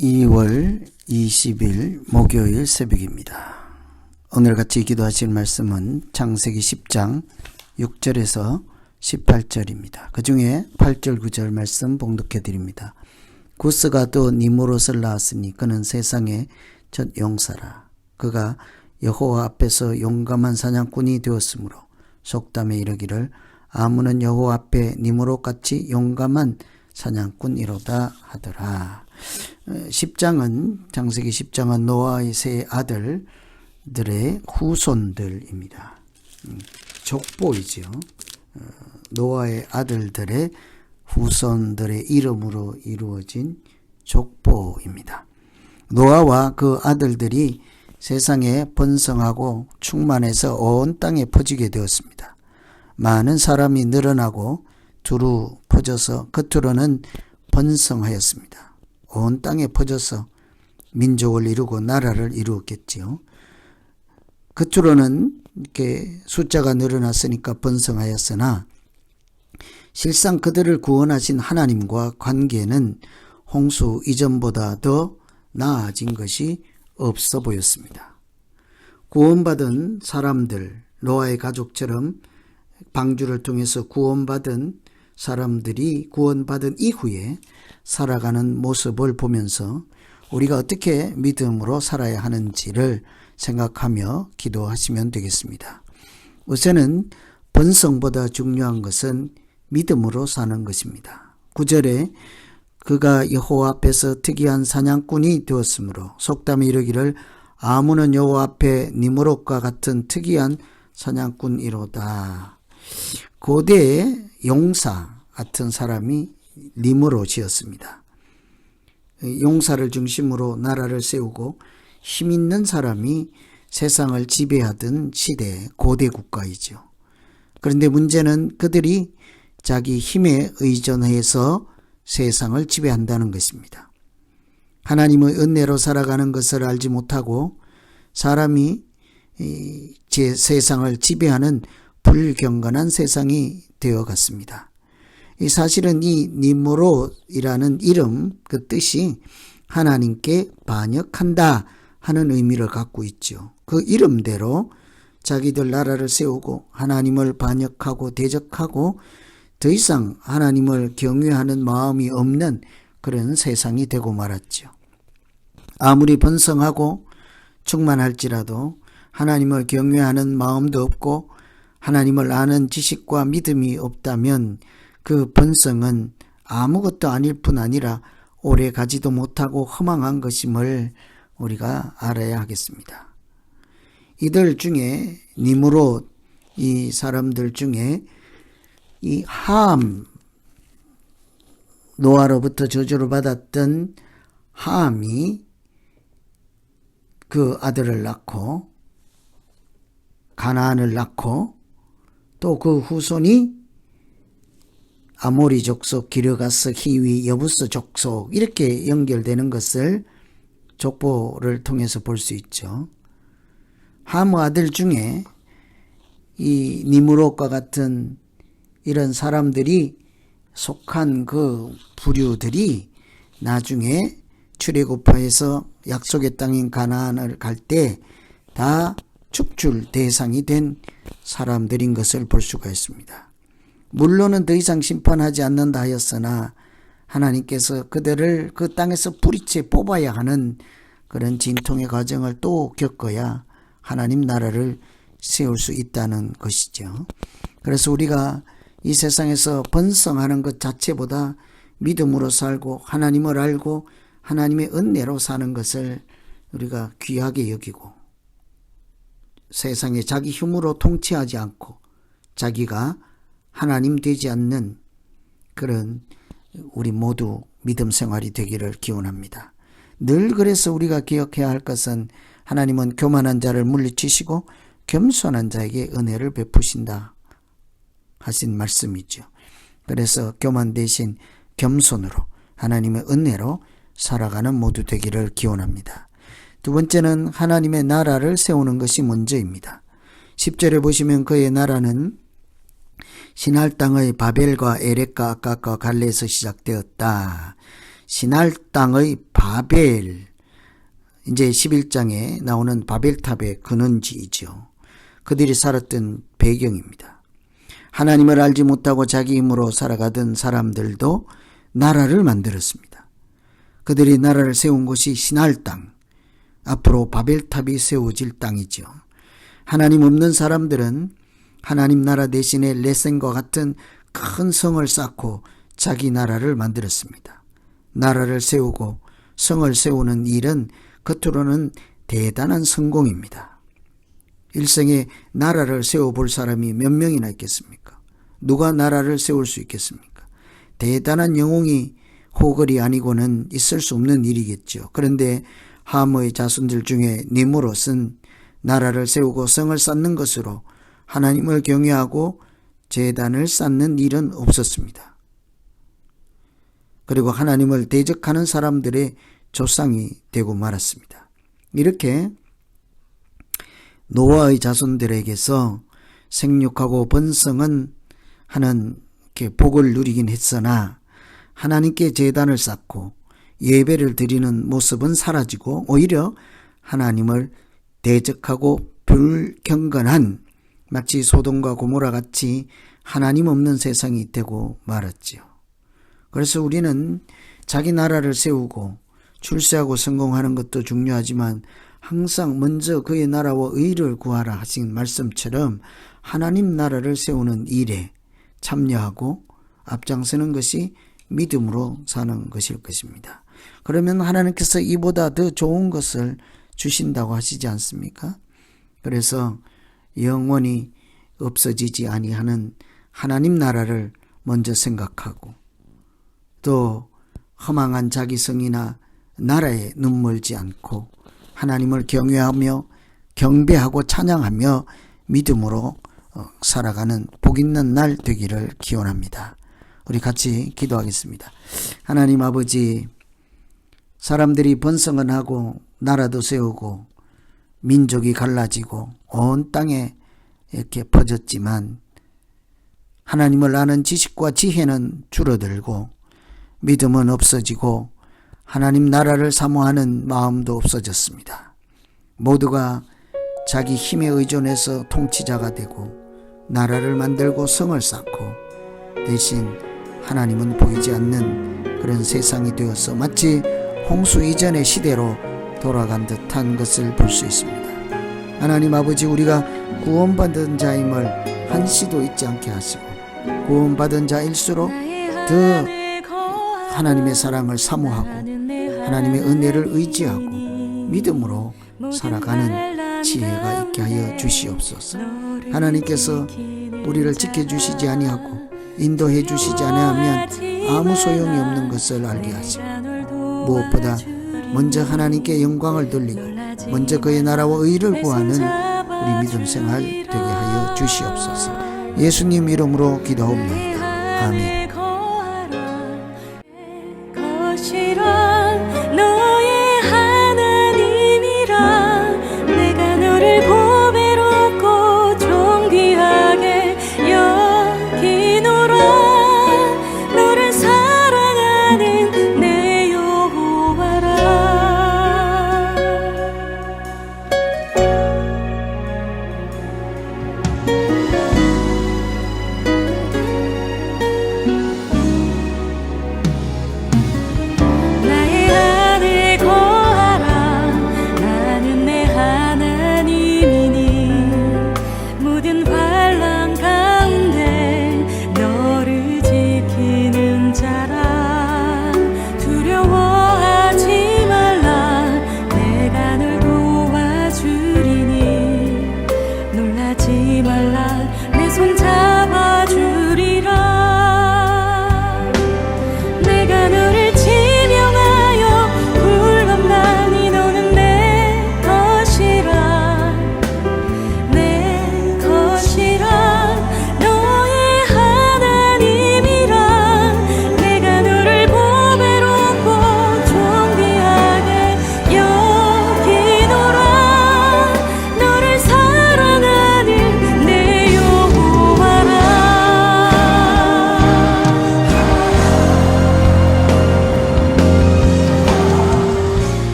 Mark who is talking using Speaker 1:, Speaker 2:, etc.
Speaker 1: 2월 20일 목요일 새벽입니다. 오늘 같이 기도하실 말씀은 창세기 10장 6절에서 18절입니다. 그 중에 8절 9절 말씀 봉독해 드립니다. 구스가 또 니므롯을 낳았으니 그는 세상의 첫 용사라. 그가 여호와 앞에서 용감한 사냥꾼이 되었으므로 속담에 이르기를 아무는 여호와 앞에 니므롯같이 용감한 사냥꾼이로다 하더라. 10장은 창세기 10장은 노아의 세 아들들의 후손들입니다. 족보이죠. 노아의 아들들의 후손들의 이름으로 이루어진 족보입니다. 노아와 그 아들들이 세상에 번성하고 충만해서 온 땅에 퍼지게 되었습니다. 많은 사람이 늘어나고 두루 퍼져서 겉으로는 번성하였습니다. 온 땅에 퍼져서 민족을 이루고 나라를 이루었겠지요. 겉으로는 이렇게 숫자가 늘어났으니까 번성하였으나 실상 그들을 구원하신 하나님과 관계는 홍수 이전보다 더 나아진 것이 없어 보였습니다. 구원받은 사람들, 노아의 가족처럼 방주를 통해서 구원받은 사람들이 구원받은 이후에 살아가는 모습을 보면서 우리가 어떻게 믿음으로 살아야 하는지를 생각하며 기도하시면 되겠습니다. 우선은 번성보다 중요한 것은 믿음으로 사는 것입니다. 9절에 그가 여호와 앞에서 특이한 사냥꾼이 되었으므로 속담에 이르기를 아무는 여호와 앞에 니므롯과 같은 특이한 사냥꾼이로다. 고대의 용사 같은 사람이 니므롯이었습니다. 용사를 중심으로 나라를 세우고 힘 있는 사람이 세상을 지배하던 시대 고대 국가이죠. 그런데 문제는 그들이 자기 힘에 의존해서 세상을 지배한다는 것입니다. 하나님의 은혜로 살아가는 것을 알지 못하고 사람이 제 세상을 지배하는 불경건한 세상이 되어갔습니다. 사실은 이 니므롯이라는 이름 그 뜻이 하나님께 반역한다 하는 의미를 갖고 있죠. 그 이름대로 자기들 나라를 세우고 하나님을 반역하고 대적하고 더 이상 하나님을 경외하는 마음이 없는 그런 세상이 되고 말았죠. 아무리 번성하고 충만할지라도 하나님을 경외하는 마음도 없고 하나님을 아는 지식과 믿음이 없다면 그 번성은 아무것도 아닐 뿐 아니라 오래 가지도 못하고 허망한 것임을 우리가 알아야 하겠습니다. 이들 중에 니므롯 이 사람들 중에 이 함 노아로부터 저주를 받았던 함이 그 아들을 낳고 가나안을 낳고 또 그 후손이 아모리 족속, 기르가스, 히위, 여부스 족속 이렇게 연결되는 것을 족보를 통해서 볼 수 있죠. 함 아들 중에 이 니므롯과 같은 이런 사람들이 속한 그 부류들이 나중에 출애굽하에서 약속의 땅인 가나안을 갈 때 다 축출 대상이 된 사람들인 것을 볼 수가 있습니다. 물론은 더 이상 심판하지 않는다 하였으나 하나님께서 그들을 그 땅에서 뿌리째 뽑아야 하는 그런 진통의 과정을 또 겪어야 하나님 나라를 세울 수 있다는 것이죠. 그래서 우리가 이 세상에서 번성하는 것 자체보다 믿음으로 살고 하나님을 알고 하나님의 은혜로 사는 것을 우리가 귀하게 여기고 세상에 자기 힘으로 통치하지 않고 자기가 하나님 되지 않는 그런 우리 모두 믿음 생활이 되기를 기원합니다. 늘 그래서 우리가 기억해야 할 것은 하나님은 교만한 자를 물리치시고 겸손한 자에게 은혜를 베푸신다 하신 말씀이죠. 그래서 교만 대신 겸손으로 하나님의 은혜로 살아가는 모두 되기를 기원합니다. 두 번째는 하나님의 나라를 세우는 것이 먼저입니다. 10절에 보시면 그의 나라는 신할 땅의 바벨과 에렉과 아깝과 갈레에서 시작되었다. 시날 땅의 바벨, 이제 11장에 나오는 바벨탑의 근원지이죠. 그들이 살았던 배경입니다. 하나님을 알지 못하고 자기 힘으로 살아가던 사람들도 나라를 만들었습니다. 그들이 나라를 세운 곳이 시날 땅, 앞으로 바벨탑이 세워질 땅이죠. 하나님 없는 사람들은 하나님 나라 대신에 레센과 같은 큰 성을 쌓고 자기 나라를 만들었습니다. 나라를 세우고 성을 세우는 일은 겉으로는 대단한 성공입니다. 일생에 나라를 세워볼 사람이 몇 명이나 있겠습니까? 누가 나라를 세울 수 있겠습니까? 대단한 영웅이 호걸이 아니고는 있을 수 없는 일이겠죠. 그런데 함의 자손들 중에 니므롯은 나라를 세우고 성을 쌓는 것으로 하나님을 경외하고 제단을 쌓는 일은 없었습니다. 그리고 하나님을 대적하는 사람들의 조상이 되고 말았습니다. 이렇게 노아의 자손들에게서 생육하고 번성은 하는 복을 누리긴 했으나 하나님께 제단을 쌓고 예배를 드리는 모습은 사라지고 오히려 하나님을 대적하고 불경건한 마치 소돔과 고모라 같이 하나님 없는 세상이 되고 말았지요. 그래서 우리는 자기 나라를 세우고 출세하고 성공하는 것도 중요하지만 항상 먼저 그의 나라와 의를 구하라 하신 말씀처럼 하나님 나라를 세우는 일에 참여하고 앞장서는 것이 믿음으로 사는 것일 것입니다. 그러면 하나님께서 이보다 더 좋은 것을 주신다고 하시지 않습니까? 그래서 영원히 없어지지 아니하는 하나님 나라를 먼저 생각하고 또 허망한 자기 성이나 나라에 눈멀지 않고 하나님을 경외하며 경배하고 찬양하며 믿음으로 살아가는 복 있는 날 되기를 기원합니다. 우리 같이 기도하겠습니다. 하나님 아버지, 사람들이 번성은 하고 나라도 세우고 민족이 갈라지고 온 땅에 이렇게 퍼졌지만 하나님을 아는 지식과 지혜는 줄어들고 믿음은 없어지고 하나님 나라를 사모하는 마음도 없어졌습니다. 모두가 자기 힘에 의존해서 통치자가 되고 나라를 만들고 성을 쌓고 대신 하나님은 보이지 않는 그런 세상이 되어서 마치 홍수 이전의 시대로 돌아간 듯한 것을 볼 수 있습니다. 하나님 아버지, 우리가 구원받은 자임을 한시도 잊지 않게 하시고 구원받은 자일수록 더 하나님의 사랑을 사모하고 하나님의 은혜를 의지하고 믿음으로 살아가는 지혜가 있게 하여 주시옵소서. 하나님께서 우리를 지켜주시지 아니하고 인도해 주시지 아니하면 아무 소용이 없는 것을 알게 하시고 무엇보다 먼저 하나님께 영광을 돌리고 먼저 그의 나라와 의를 구하는 우리 믿음 생활 되게 하여 주시옵소서. 예수님 이름으로 기도하옵나이다.